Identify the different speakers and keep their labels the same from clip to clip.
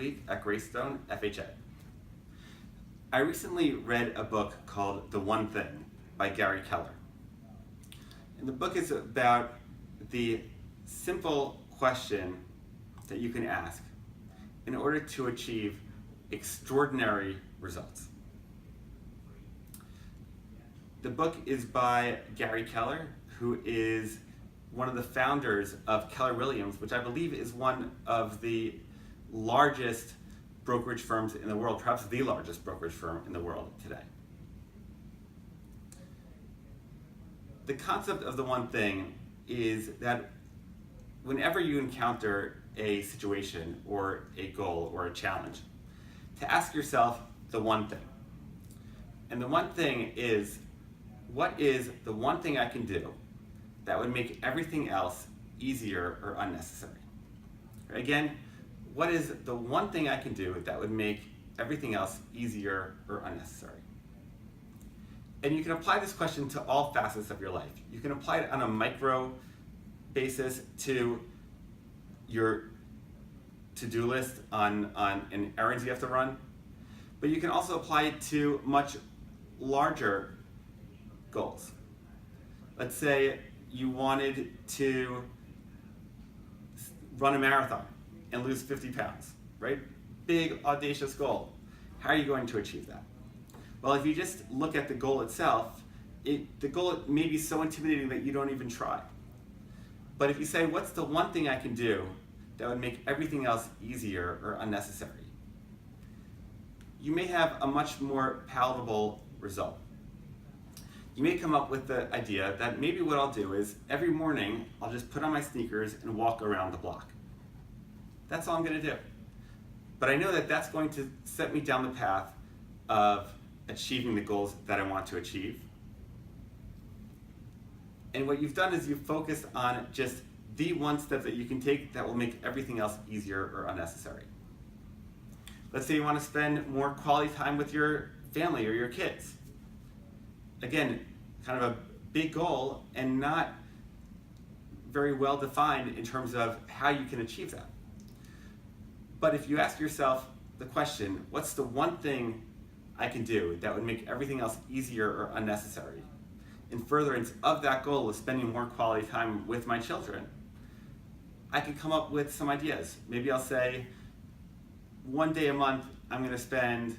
Speaker 1: week at Greystone FHA. I recently read a book called The One Thing by Gary Keller. And the book is about the simple question that you can ask in order to achieve extraordinary results. The book is by Gary Keller, who is one of the founders of Keller Williams, which I believe is one of the largest brokerage firms in the world, perhaps the largest brokerage firm in the world today. The concept of the one thing is that whenever you encounter a situation or a goal or a challenge, to ask yourself the one thing. And the one thing is, what is the one thing I can do that would make everything else easier or unnecessary? Again, what is the one thing I can do that would make everything else easier or unnecessary? And you can apply this question to all facets of your life. You can apply it on a micro basis to your to-do list on errands you have to run, but you can also apply it to much larger goals. Let's say you wanted to run a marathon and lose 50 pounds, right? Big, audacious goal. How are you going to achieve that? Well, if you just look at the goal itself, the goal may be so intimidating that you don't even try. But if you say, what's the one thing I can do that would make everything else easier or unnecessary? You may have a much more palatable result. You may come up with the idea that maybe what I'll do is every morning I'll just put on my sneakers and walk around the block. That's all I'm going to do. But I know that that's going to set me down the path of achieving the goals that I want to achieve. And what you've done is you've focused on just the one step that you can take that will make everything else easier or unnecessary. Let's say you want to spend more quality time with your family or your kids. Again, kind of a big goal and not very well defined in terms of how you can achieve that. But if you ask yourself the question, what's the one thing I can do that would make everything else easier or unnecessary? In furtherance of that goal of spending more quality time with my children, I can come up with some ideas. Maybe I'll say, one day a month I'm going to spend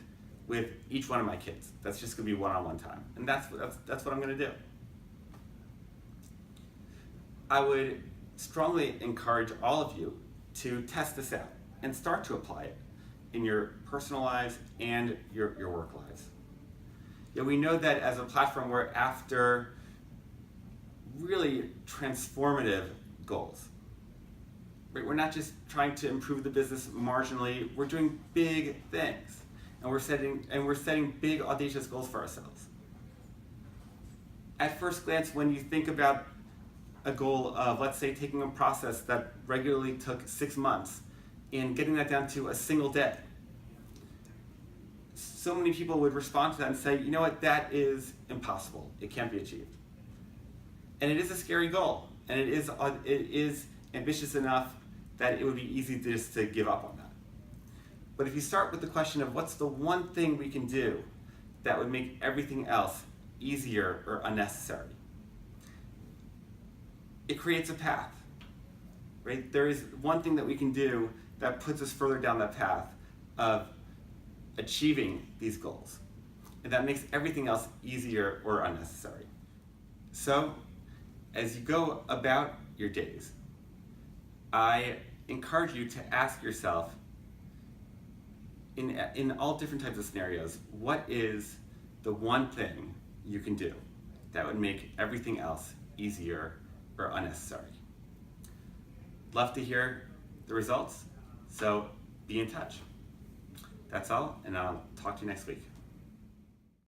Speaker 1: with each one of my kids. That's just going to be one-on-one time. And that's what I'm going to do. I would strongly encourage all of you to test this out and start to apply it in your personal lives and your work lives. Yeah, we know that as a platform, we're after really transformative goals. Right? We're not just trying to improve the business marginally, we're doing big things. And we're setting big, audacious goals for ourselves. At first glance, when you think about a goal of, let's say, taking a process that regularly took 6 months and getting that down to a single day, so many people would respond to that and say, you know what, that is impossible. It can't be achieved. And it is a scary goal, and it is ambitious enough that it would be easy just to give up on that. But if you start with the question of what's the one thing we can do that would make everything else easier or unnecessary, it creates a path, right? There is one thing that we can do that puts us further down that path of achieving these goals, and that makes everything else easier or unnecessary. So, as you go about your days, I encourage you to ask yourself, in all different types of scenarios, what is the one thing you can do that would make everything else easier or unnecessary? Love to hear the results, so be in touch. That's all, and I'll talk to you next week.